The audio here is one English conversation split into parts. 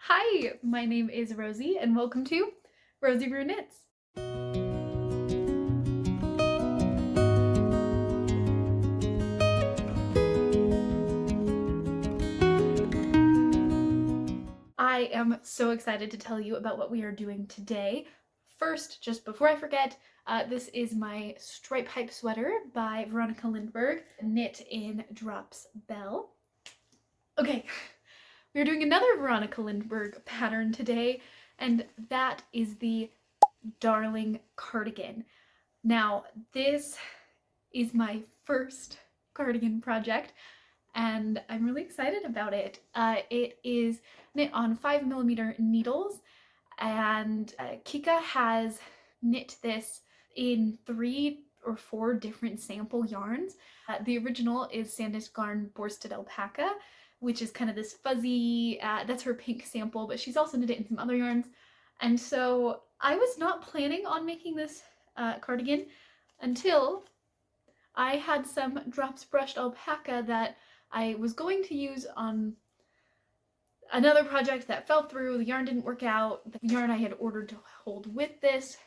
Hi, my name is Rosie and welcome to Rosie Brew Knits. I am so excited to tell you about what we are doing today. First, just before I forget, this is my stripe hype sweater by Veronika Lindberg, knit in Drops Bell. Okay, we're doing another Veronika Lindberg pattern today, and that is the Darling Cardigan. Now, this is my first cardigan project, and I'm really excited about it. It is knit on 5mm needles, and Kika has knit this in 3 or 4 different sample yarns. The original is Sandus Garn Borsted Alpaca, which is kind of this fuzzy, that's her pink sample, but she's also knit it in some other yarns. And so I was not planning on making this cardigan until I had some drops brushed alpaca that I was going to use on another project that fell through. The yarn didn't work out. The yarn I had ordered to hold with this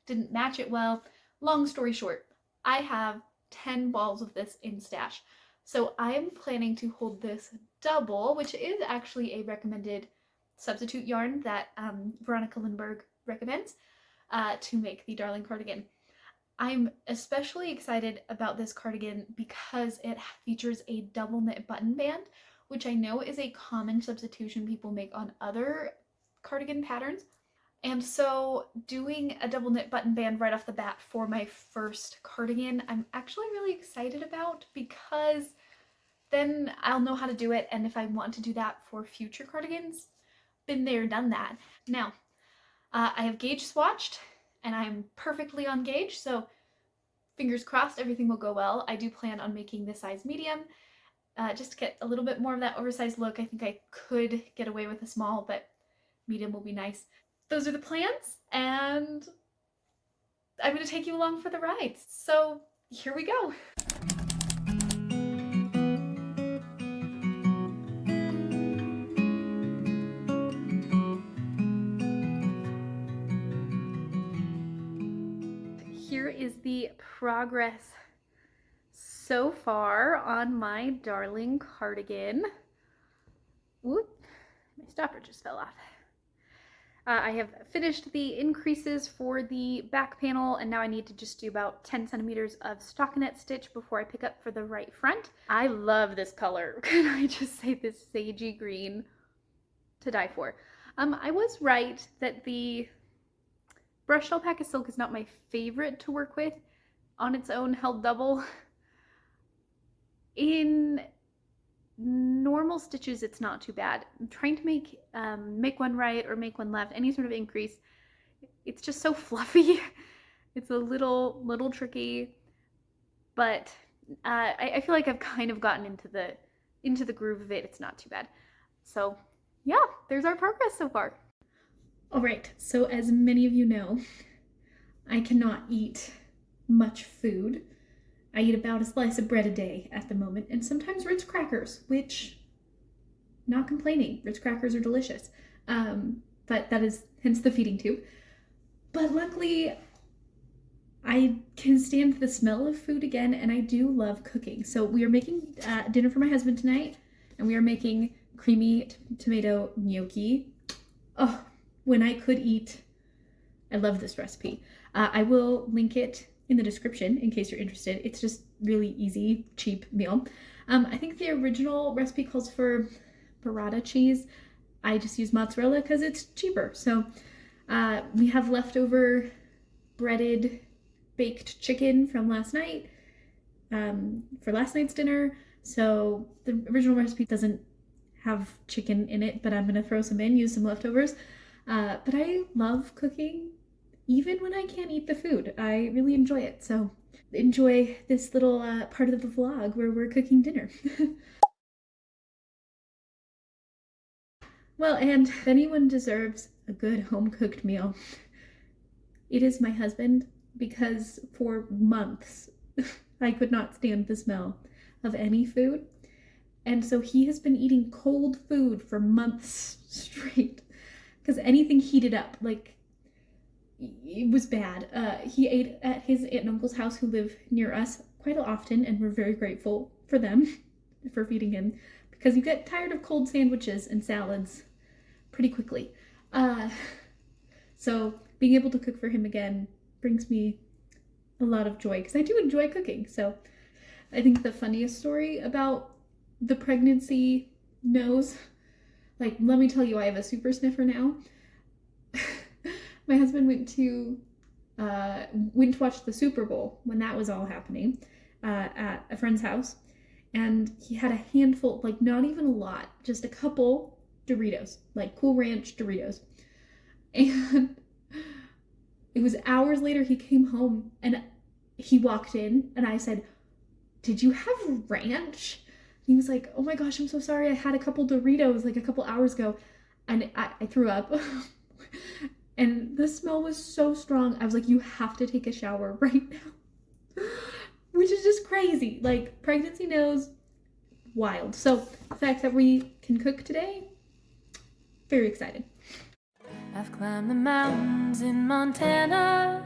didn't match it well. Long story short, I have 10 balls of this in stash. So I am planning to hold this double, which is actually a recommended substitute yarn that Veronika Lindberg recommends to make the Darling cardigan. I'm especially excited about this cardigan because it features a double knit button band, which I know is a common substitution people make on other cardigan patterns. And so doing a double knit button band right off the bat for my first cardigan, I'm actually really excited about, because then I'll know how to do it, and if I want to do that for future cardigans, been there, done that. Now, I have gauge swatched, and I'm perfectly on gauge, so fingers crossed everything will go well. I do plan on making this size medium, just to get a little bit more of that oversized look. I think I could get away with a small, but medium will be nice. Those are the plans, and I'm going to take you along for the ride. So here we go. Here is the progress so far on my Darling cardigan. Whoop, my stopper just fell off. I have finished the increases for the back panel, and now I need to just do about 10 centimeters of stockinette stitch before I pick up for the right front. I love this color. Can I just say this sagey green to die for? I was right that the brushed alpaca silk is not my favorite to work with on its own held double. In normal stitches, it's not too bad. I'm trying to make one right or make one left, any sort of increase. It's just so fluffy. It's a little tricky, but I feel like I've kind of gotten into the groove of it. It's not too bad. So yeah, there's our progress so far. All right, so as many of you know, I cannot eat much food. I eat about a slice of bread a day at the moment, and sometimes Ritz crackers, which, not complaining, Ritz crackers are delicious. But that is hence the feeding tube. But luckily, I can stand the smell of food again, and I do love cooking. So we are making dinner for my husband tonight, and we are making creamy tomato gnocchi. Oh, when I could eat. I love this recipe. I will link it in the description in case you're interested. It's just really easy, cheap meal. I think the original recipe calls for burrata cheese. I just use mozzarella because it's cheaper. So we have leftover breaded baked chicken from last night for last night's dinner. So the original recipe doesn't have chicken in it, but I'm gonna throw some in, use some leftovers. But I love cooking even when I can't eat the food. I really enjoy it. So enjoy this little part of the vlog where we're cooking dinner. Well, and if anyone deserves a good home-cooked meal, it is my husband, because for months I could not stand the smell of any food. And so he has been eating cold food for months straight because anything heated up, like, it was bad. He ate at his aunt and uncle's house who live near us quite often, and we're very grateful for them for feeding him because you get tired of cold sandwiches and salads pretty quickly. So being able to cook for him again brings me a lot of joy because I do enjoy cooking. So I think the funniest story about the pregnancy nose, like, let me tell you, I have a super sniffer now. My husband went to watch the Super Bowl when that was all happening at a friend's house, and he had a handful, like, not even a lot, just a couple Doritos, like Cool Ranch Doritos. And it was hours later he came home and he walked in and I said, "Did you have ranch?" He was like, "Oh my gosh, I'm so sorry. I had a couple Doritos like a couple hours ago." And I threw up. And the smell was so strong. I was like, "You have to take a shower right now." Which is just crazy. Like, pregnancy nose, wild. So the fact that we can cook today, very excited. I've climbed the mountains in Montana,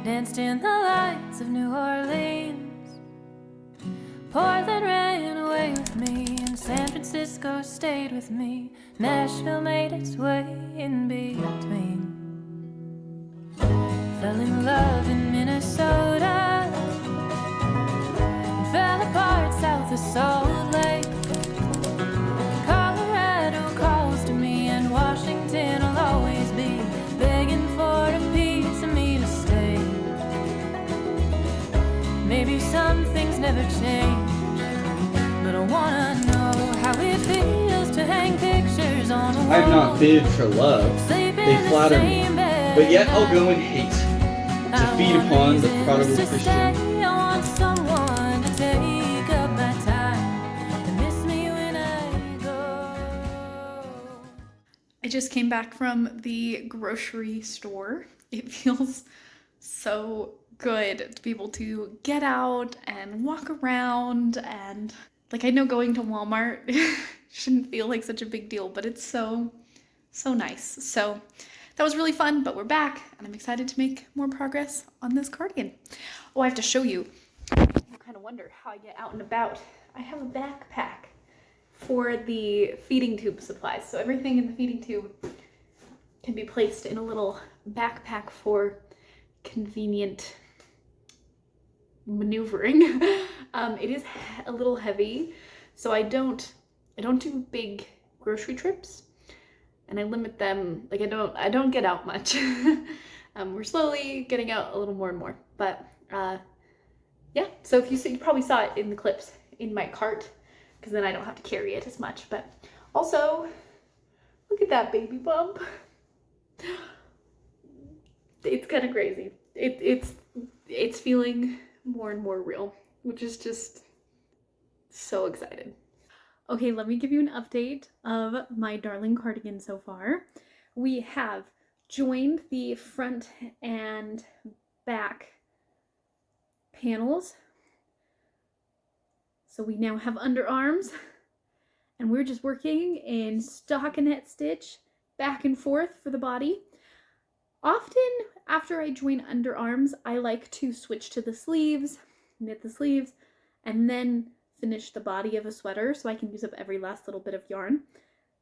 danced in the lights of New Orleans. Portland ran away with me, and San Francisco stayed with me. Nashville made its way in between. Fell in love in Minnesota, and fell apart south of Salt Lake. Colorado calls to me, and Washington will always be begging for a piece of me to stay. Maybe some things never change, but I wanna know how it feels to hang pictures on a wall. I have not bid for love. They flatter me, but yet I'll go in hate to feed upon the prodigal Christian. I want someone to take up my time and miss me when I go. I just came back from the grocery store. It feels so good to be able to get out and walk around, and, like, I know going to Walmart shouldn't feel like such a big deal, but it's so nice. So that was really fun, but we're back and I'm excited to make more progress on this cardigan. Oh, I have to show you. You kind of wonder how I get out and about. I have a backpack for the feeding tube supplies. So everything in the feeding tube can be placed in a little backpack for convenient maneuvering. It is a little heavy, so I don't do big grocery trips, and I limit them. Like, I don't get out much. We're slowly getting out a little more and more, but yeah. So if you probably saw it in the clips in my cart, because then I don't have to carry it as much. But also, look at that baby bump. It's kind of crazy. It's feeling more and more real, which is just so excited. Okay, let me give you an update of my darling cardigan so far. We have joined the front and back panels. So we now have underarms, and we're just working in stockinette stitch back and forth for the body. Often after I join underarms, I like to switch to the sleeves, knit the sleeves, and then finish the body of a sweater so I can use up every last little bit of yarn.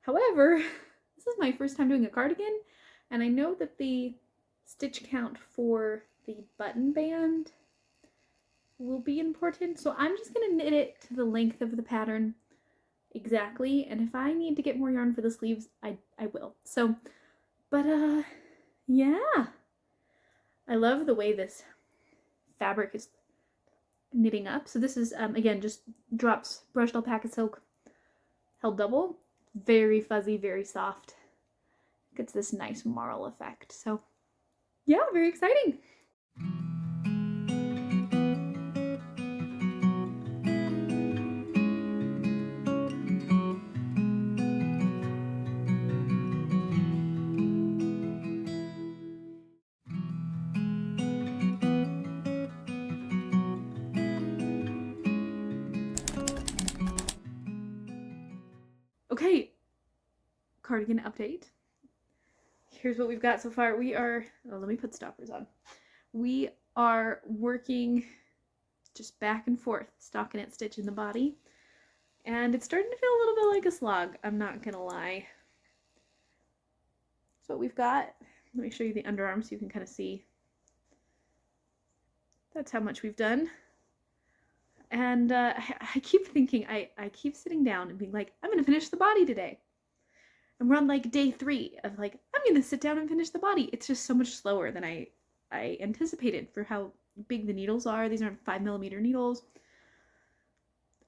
However, this is my first time doing a cardigan, and I know that the stitch count for the button band will be important, so I'm just going to knit it to the length of the pattern exactly, and if I need to get more yarn for the sleeves, I will. So, but yeah, I love the way this fabric is knitting up. So this is, again, just drops brushed alpaca silk held double. Very fuzzy, very soft. Gets this nice marl effect. So yeah, very exciting. cardigan update. Here's what we've got so far. We are, oh, let me put stoppers on. We are working just back and forth, stockinette stitching the body. And it's starting to feel a little bit like a slog, I'm not gonna lie. That's what we've got. Let me show you the underarm so you can kind of see. That's how much we've done. And I keep thinking, I keep sitting down and being like, I'm gonna finish the body today. And we're on like day 3 of like, I'm gonna sit down and finish the body. It's just so much slower than I anticipated for how big the needles are. These aren't 5mm needles.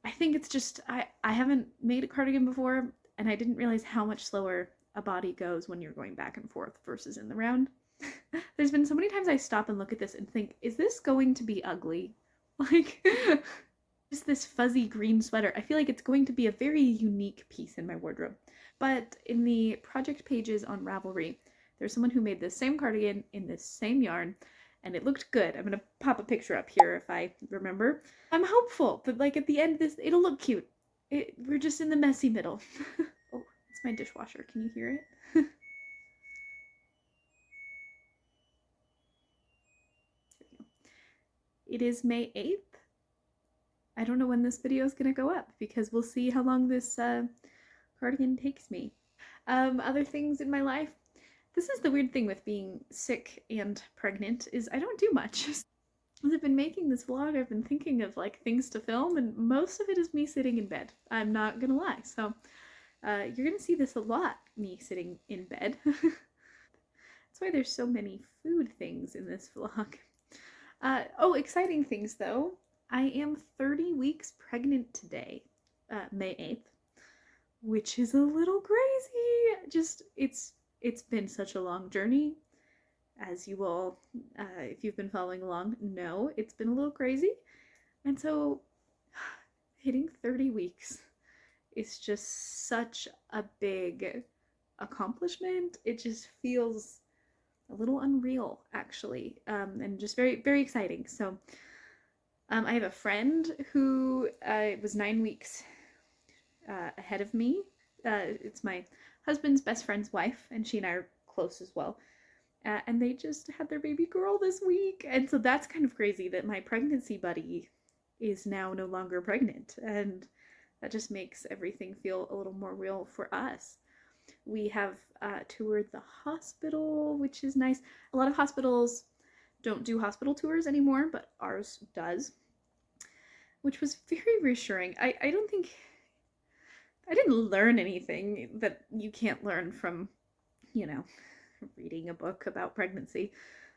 I think it's just, I haven't made a cardigan before, and I didn't realize how much slower a body goes when you're going back and forth versus in the round. There's been so many times I stop and look at this and think, is this going to be ugly? Like, just this fuzzy green sweater. I feel like it's going to be a very unique piece in my wardrobe. But in the project pages on Ravelry, there's someone who made this same cardigan in this same yarn, and it looked good. I'm gonna pop a picture up here if I remember. I'm hopeful that like at the end it'll look cute. We're just in the messy middle. Oh, it's my dishwasher. Can you hear it? It is May 8th. I don't know when this video is gonna go up because we'll see how long this cardigan takes me. Other things in my life. This is the weird thing with being sick and pregnant is I don't do much. As I've been making this vlog, I've been thinking of like things to film, and most of it is me sitting in bed. I'm not gonna lie. So you're gonna see this a lot, me sitting in bed. That's why there's so many food things in this vlog. Oh, exciting things though. I am 30 weeks pregnant today, May 8th, which is a little crazy. Just, it's been such a long journey. As you all, if you've been following along, know it's been a little crazy. And so hitting 30 weeks is just such a big accomplishment. It just feels a little unreal, actually, and just very, very exciting. So I have a friend who was 9 weeks ahead of me. It's my husband's best friend's wife, and she and I are close as well. And they just had their baby girl this week. And so that's kind of crazy that my pregnancy buddy is now no longer pregnant. And that just makes everything feel a little more real for us. We have toured the hospital, which is nice. A lot of hospitals don't do hospital tours anymore, but ours does, which was very reassuring. I don't think, I didn't learn anything that you can't learn from, you know, reading a book about pregnancy.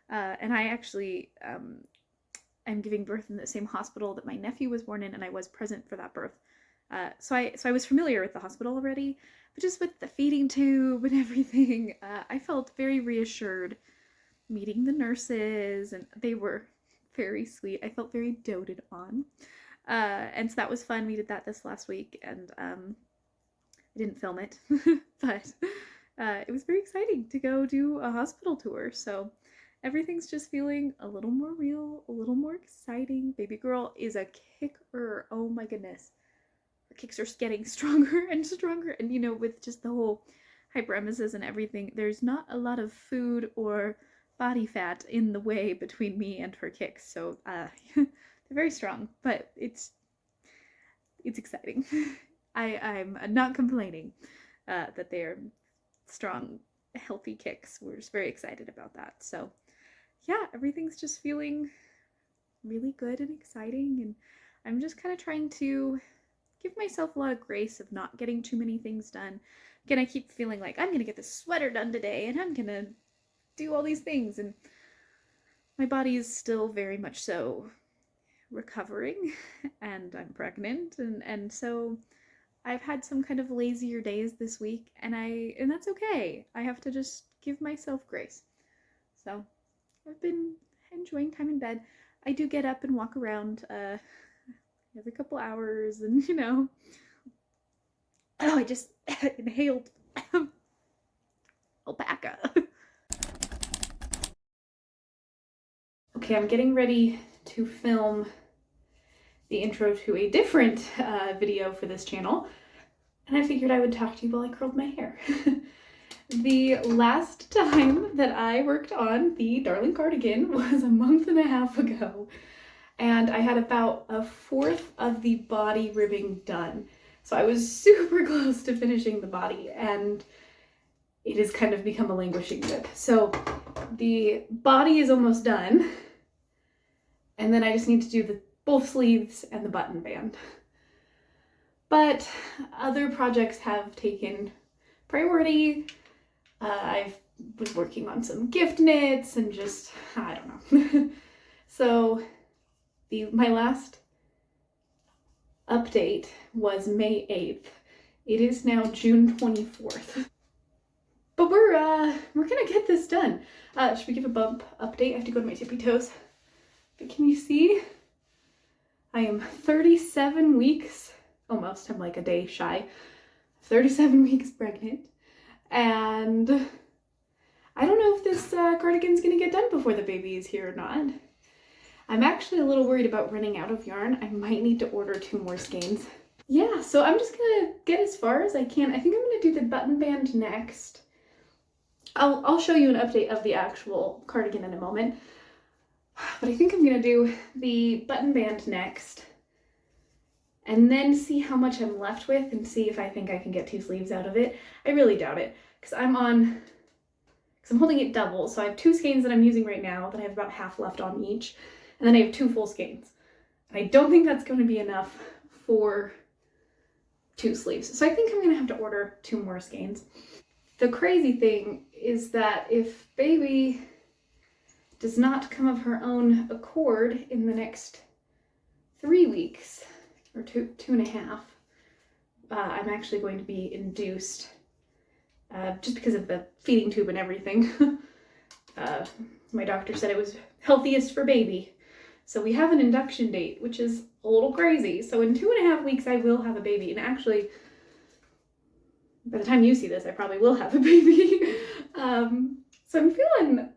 And I actually am giving birth in the same hospital that my nephew was born in, and I was present for that birth. So I was familiar with the hospital already, but just with the feeding tube and everything, I felt very reassured meeting the nurses, and they were very sweet. I felt very doted on. And so that was fun. We did that this last week, and I didn't film it, but it was very exciting to go do a hospital tour. So everything's just feeling a little more real, a little more exciting. Baby girl is a kicker. Oh my goodness. Her kicks are getting stronger and stronger. And you know, with just the whole hyperemesis and everything, there's not a lot of food or body fat in the way between me and her kicks. So they're very strong, but it's exciting. I'm not complaining that they're strong, healthy kicks. We're just very excited about that. So yeah, everything's just feeling really good and exciting, and I'm just kind of trying to give myself a lot of grace of not getting too many things done. Again, I keep feeling like I'm gonna get this sweater done today, and I'm gonna do all these things, and my body is still very much so recovering, and I'm pregnant, and so I've had some kind of lazier days this week, and that's okay. I have to just give myself grace. So I've been enjoying time in bed. I do get up and walk around every couple hours, and you know, oh, I just inhaled alpaca. Okay, I'm getting ready to film the intro to a different video for this channel. and I figured I would talk to you while I curled my hair. The last time that I worked on the darling cardigan was a month and a half ago, and I had about a fourth of the body ribbing done. So I was super close to finishing the body, and it has kind of become a languishing rib. So the body is almost done, and then I just need to do both sleeves and the button band. But other projects have taken priority. I was working on some gift knits and just, I don't know. So my last update was May 8th. It is now June 24th. But we're gonna get this done. Should we give a bump update? I have to go to my tippy toes. But can you see? I am 37 weeks, almost, I'm like a day shy, 37 weeks pregnant. And I don't know if this cardigan's gonna get done before the baby is here or not. I'm actually a little worried about running out of yarn. I might need to order 2 more skeins. Yeah, so I'm just gonna get as far as I can. I think I'm gonna do the button band next. I'll show you an update of the actual cardigan in a moment. But I think I'm gonna do the button band next, and then see how much I'm left with and see if I think I can get 2 sleeves out of it. I really doubt it, because I'm holding it double, so I have 2 skeins that I'm using right now that I have about half left on each, and then I have 2 full skeins. And I don't think that's going to be enough for 2 sleeves. So I think I'm gonna have to order 2 more skeins. The crazy thing is that if baby does not come of her own accord in the next 3 weeks, or two and a half, I'm actually going to be induced, just because of the feeding tube and everything. My doctor said it was healthiest for baby. So we have an induction date, which is a little crazy. So in 2.5 weeks, I will have a baby. And actually, by the time you see this, I probably will have a baby. So I'm feeling,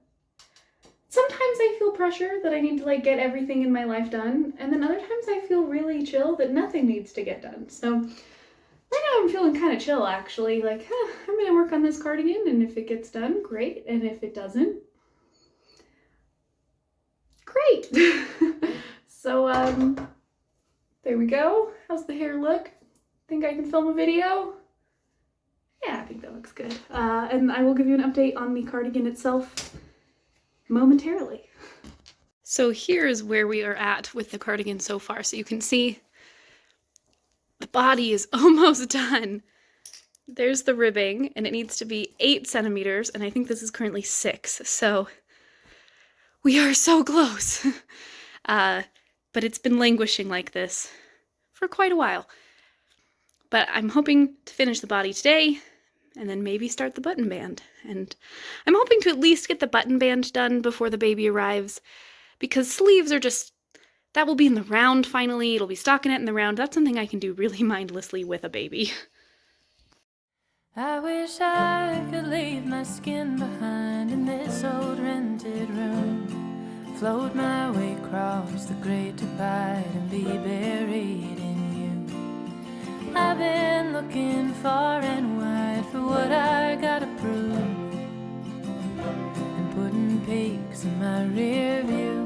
sometimes I feel pressure that I need to like get everything in my life done. And then other times I feel really chill that nothing needs to get done. So right now I'm feeling kind of chill actually. Like, I'm gonna work on this cardigan, and if it gets done, great. And if it doesn't, great. So there we go. How's the hair look? Think I can film a video? Yeah, I think that looks good. And I will give you an update on the cardigan itself momentarily. So here's where we are at with the cardigan so far. So you can see the body is almost done. There's the ribbing, and it needs to be 8 centimeters, and I think this is currently 6. So we are so close. But it's been languishing like this for quite a while. But I'm hoping to finish the body today, and then maybe start the button band. And I'm hoping to at least get the button band done before the baby arrives, because sleeves are just, that will be in the round finally. It'll be stockinette in the round. That's something I can do really mindlessly with a baby. I wish I could leave my skin behind in this old rented room, float my way across the great divide and be buried in you. I've been looking far and wide for what I gotta prove, and putting peaks in my rear view.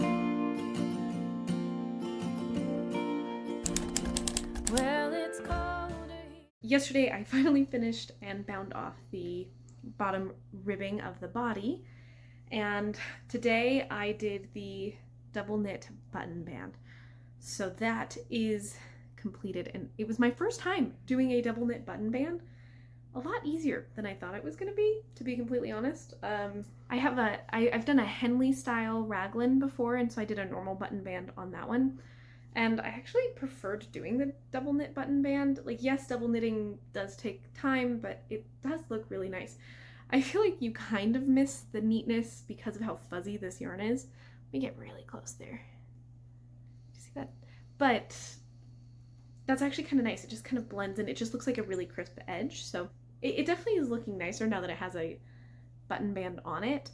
Well, it's colder here. Yesterday I finally finished and bound off the bottom ribbing of the body, and today I did the double knit button band. So that is completed, and it was my first time doing a double knit button band. A lot easier than I thought it was going to be completely honest. I've done a Henley style raglan before, and so I did a normal button band on that one. And I actually preferred doing the double knit button band. Like, yes, double knitting does take time, but it does look really nice. I feel like you kind of miss the neatness because of how fuzzy this yarn is. Let me get really close there. You see that? But that's actually kind of nice. It just kind of blends in. It just looks like a really crisp edge. So it definitely is looking nicer now that it has a button band on it.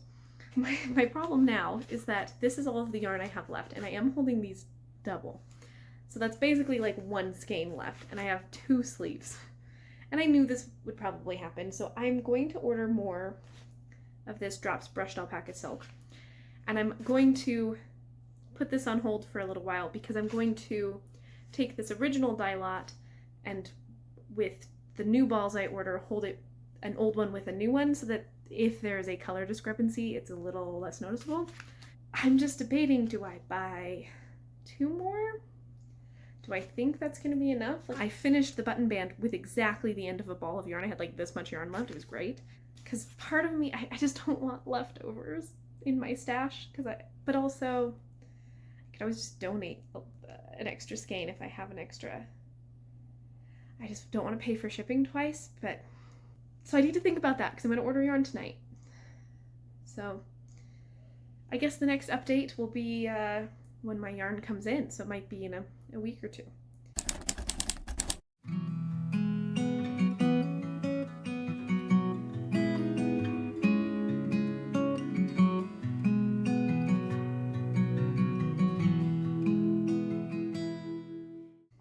My problem now is that this is all of the yarn I have left, and I am holding these double. So that's basically like 1 skein left, and I have 2 sleeves. And I knew this would probably happen, so I'm going to order more of this Drops Brushed Alpaca Silk. And I'm going to put this on hold for a little while because I'm going to take this original dye lot and with the new balls I order, hold it an old one with a new one so that if there is a color discrepancy, it's a little less noticeable. I'm just debating, do I buy 2 more? Do I think that's going to be enough? Like, I finished the button band with exactly the end of a ball of yarn. I had like this much yarn left. It was great. Because part of me, I just don't want leftovers in my stash. But also, I could always just donate an extra skein if I have an extra. I just don't want to pay for shipping twice. So I need to think about that because I'm going to order yarn tonight. So I guess the next update will be when my yarn comes in. So it might be in a week or 2.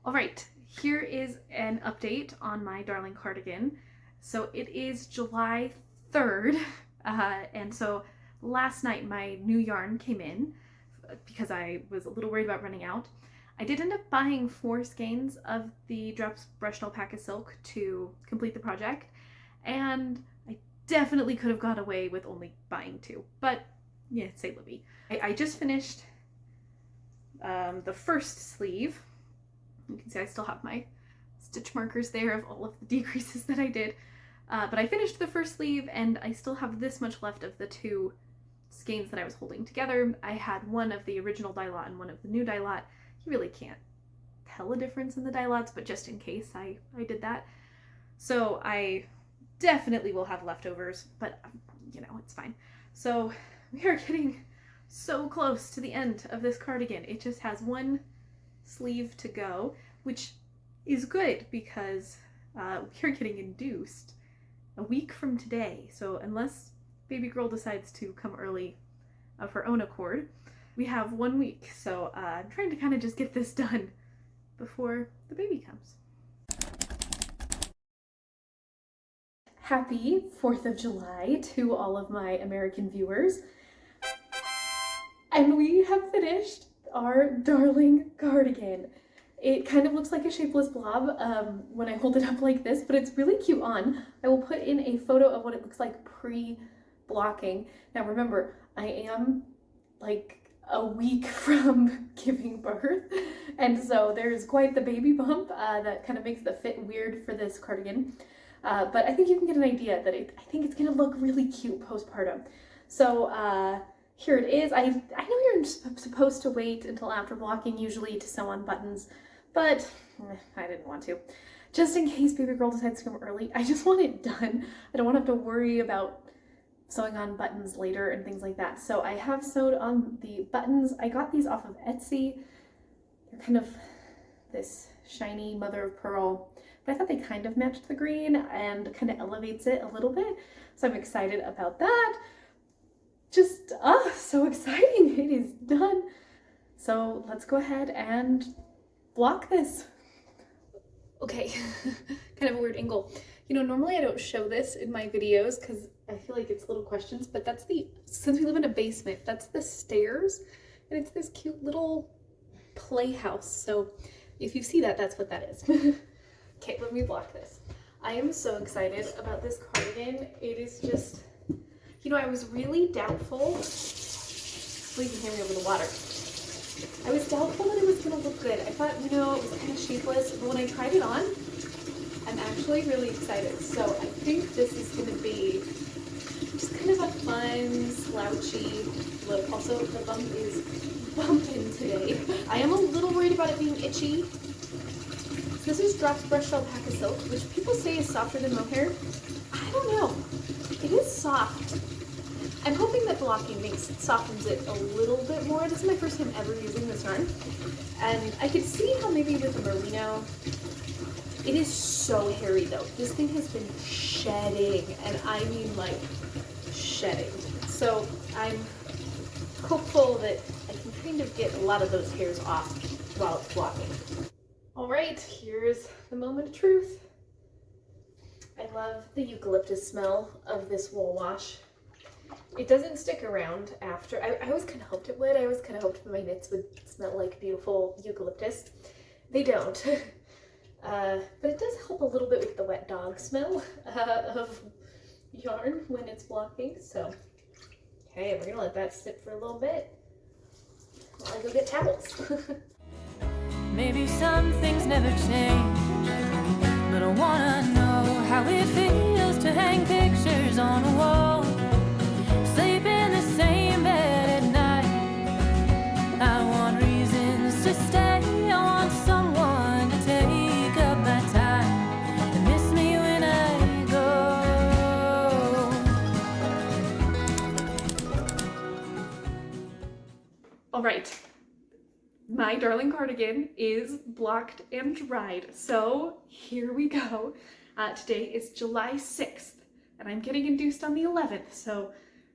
All right, here is an update on my darling cardigan. So it is July 3rd, and so last night my new yarn came in because I was a little worried about running out. I did end up buying 4 skeins of the Drops Brushed Alpaca Silk to complete the project, and I definitely could have got away with only buying 2, but yeah, say Libby. I just finished the first sleeve. You can see I still have my stitch markers there of all of the decreases that I did, but I finished the first sleeve and I still have this much left of the 2 skeins that I was holding together. I had one of the original dye lot and one of the new dye lot. You really can't tell a difference in the dye lots, but just in case I did that. So I definitely will have leftovers, but you know, it's fine. So we are getting so close to the end of this cardigan. It just has 1 sleeve to go, which is good because we're getting induced a week from today. So unless baby girl decides to come early of her own accord, we have 1 week. So I'm trying to kind of just get this done before the baby comes. Happy 4th of July to all of my American viewers. And we have finished our darling cardigan. It kind of looks like a shapeless blob when I hold it up like this, but it's really cute on. I will put in a photo of what it looks like pre-blocking. Now remember, I am like a week from giving birth, and so there's quite the baby bump that kind of makes the fit weird for this cardigan. But I think you can get an idea that I think it's gonna look really cute postpartum. So here it is. I know you're supposed to wait until after blocking usually to sew on buttons, but I didn't want to. Just in case baby girl decides to come early, I just want it done. I don't want to have to worry about sewing on buttons later and things like that. So I have sewed on the buttons. I got these off of Etsy. They're kind of this shiny mother of pearl, but I thought they kind of matched the green and kind of elevates it a little bit. So I'm excited about that. Just, so exciting. It is done. So let's go ahead and block this. Okay, kind of a weird angle. You know, normally I don't show this in my videos because I feel like it's little questions, but that's since we live in a basement, that's the stairs, and it's this cute little playhouse. So if you see that, that's what that is. Okay, let me block this. I am so excited about this cardigan. It is just, you know, I was really doubtful. Well, you can hear me over the water. I was doubtful that it was going to look good. I thought, you know, it was kind of shapeless, but when I tried it on, I'm actually really excited. So I think this is going to be just kind of a fun, slouchy look. Also, the bump is bumping today. I am a little worried about it being itchy. This is Drops Brushed Alpaca Silk, which people say is softer than mohair. I don't know. It is soft. I'm hoping that blocking softens it a little bit more. This is my first time ever using this yarn. And I could see how maybe with the merino, it is so hairy though. This thing has been shedding, and I mean like shedding. So I'm hopeful that I can kind of get a lot of those hairs off while it's blocking. All right, here's the moment of truth. I love the eucalyptus smell of this wool wash. It doesn't stick around after. I always kind of hoped it would. I always kind of hoped my knits would smell like beautiful eucalyptus. They don't. But it does help a little bit with the wet dog smell of yarn when it's blocking. So, okay, we're gonna let that sit for a little bit while I go get towels. Maybe some things never change, but I wanna know how it feels to hang pictures on a wall, sleep in the same bed at night. I want reasons to stay, I want someone to take up my time and miss me when I go. All right. My darling cardigan is blocked and dried, so here we go. Today is July 6th, and I'm getting induced on the 11th, so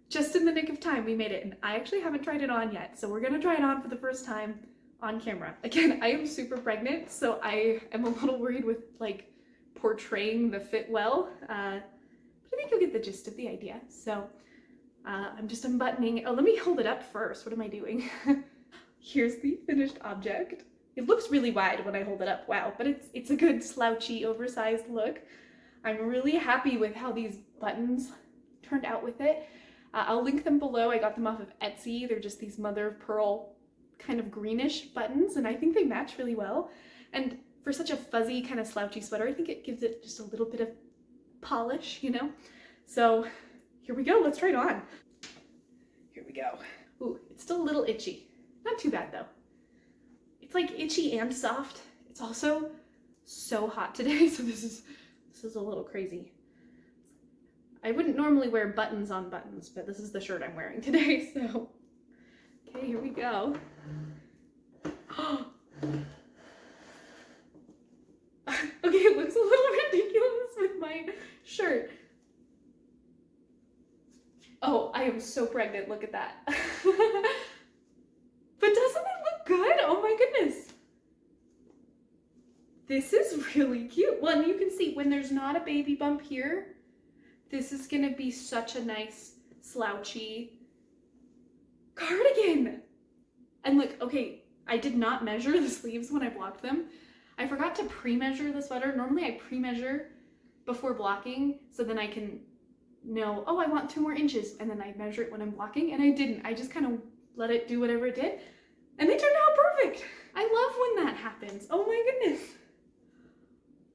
just in the nick of time we made it, and I actually haven't tried it on yet, so we're gonna try it on for the first time on camera. Again, I am super pregnant, so I am a little worried with like portraying the fit well, but I think you'll get the gist of the idea. So I'm just unbuttoning. Oh, let me hold it up first. What am I doing? Here's the finished object. It looks really wide when I hold it up, wow, but it's a good slouchy, oversized look. I'm really happy with how these buttons turned out with it. I'll link them below. I got them off of Etsy. They're just these mother of pearl kind of greenish buttons, and I think they match really well. And for such a fuzzy kind of slouchy sweater, I think it gives it just a little bit of polish, you know? So here we go, let's try it on. Here we go. Ooh, it's still a little itchy. Not too bad though. It's like itchy and soft. It's also so hot today, so this is a little crazy. I wouldn't normally wear buttons on buttons, but this is the shirt I'm wearing today, so. Okay, here we go. Okay, it looks a little ridiculous with my shirt. Oh, I am so pregnant, look at that. But doesn't it look good? Oh my goodness. This is really cute. Well, and you can see when there's not a baby bump here, this is gonna be such a nice slouchy cardigan. And look, okay, I did not measure the sleeves when I blocked them. I forgot to pre-measure the sweater. Normally I pre-measure before blocking so then I can know, oh, I want 2 more inches, and then I measure it when I'm blocking, and I didn't. I just kind of let it do whatever it did, and they turned out perfect. I love when that happens. Oh my goodness.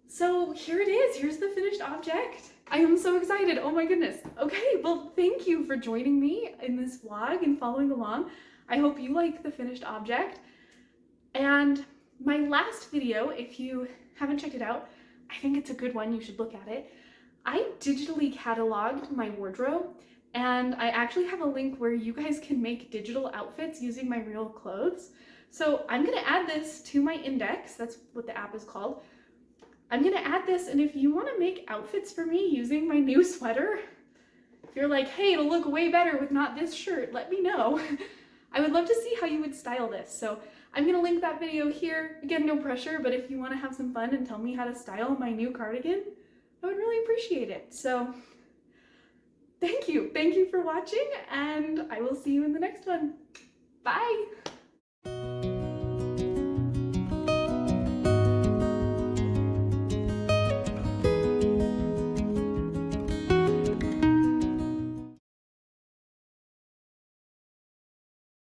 So here it is. Here's the finished object. I am so excited. Oh my goodness. Okay, well, thank you for joining me in this vlog and following along. I hope you like the finished object. And my last video, if you haven't checked it out, I think it's a good one. You should look at it. I digitally cataloged my wardrobe, and I actually have a link where you guys can make digital outfits using my real clothes. So I'm gonna add this to my index. That's what the app is called. I'm gonna add this, and if you wanna make outfits for me using my new sweater, if you're like, hey, it'll look way better with not this shirt, let me know. I would love to see how you would style this. So I'm gonna link that video here. Again, no pressure, but if you wanna have some fun and tell me how to style my new cardigan, I would really appreciate it. So thank you for watching, and I will see you in the next one. Bye.